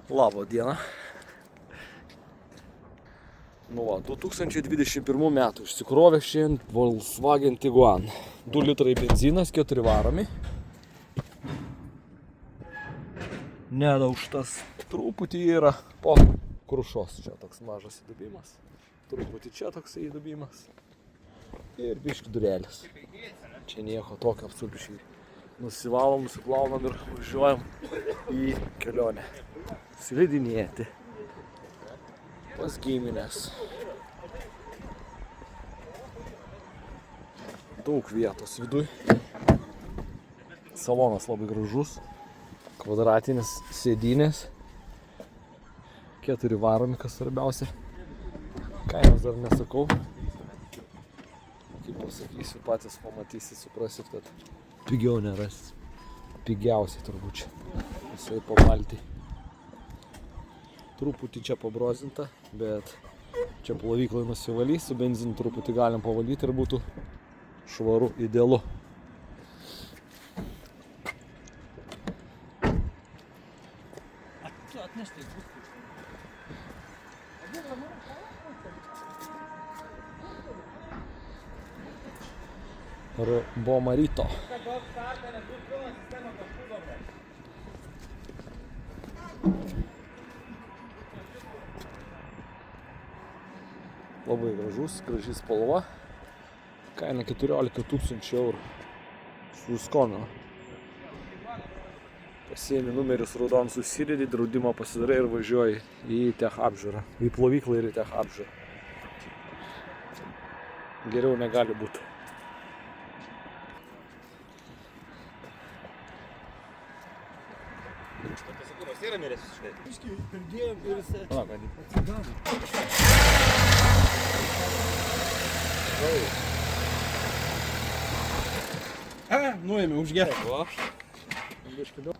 Labą dieną. Nu va, 2021 metų išsikrovė šiandien Volkswagen Tiguan. 2 litrai benzinas, 4 varomi. Nedaužtas. Truputį yra po krušos. Čia toks mažas įdubimas. Truputį čia toks įdubimas. Ir biški durelės. Čia nieko tokio absoliučiai. Nusivalom, nusiplaunam ir važiuojam į kelionę. Slidinėti. Pas giminės. Daug vietos viduj. Salonas labai gražus. Kvadratinis sėdynės. 4 varomi, kas svarbiausia. Kainos dar nesakau. Kaip pasakysiu, patys pamatysit, suprasit, kad pigiau nerasit. Pigiausiai turbūt čia. Visai pabalti. Truputį čia pabrozinta, bet čia plovyklai nusivalys, su benzinu truputį galim pavalyti ir būtų švaru, idealu. Bomarito. Labai gražus, graži spalva. Kaina 14 000 eurų. Su skoniu. Pasiemi numerius raudonus, susidedi, draudimą pasidarai ir važiuoji į tech apžiūrą. Į plovyklą ir į tech apžiūrą. Geriau negali būti. Yra miręs visiškai. Biškai pridėjom ir jisai atsigavo. Nuėmė už gerą. Biški daug.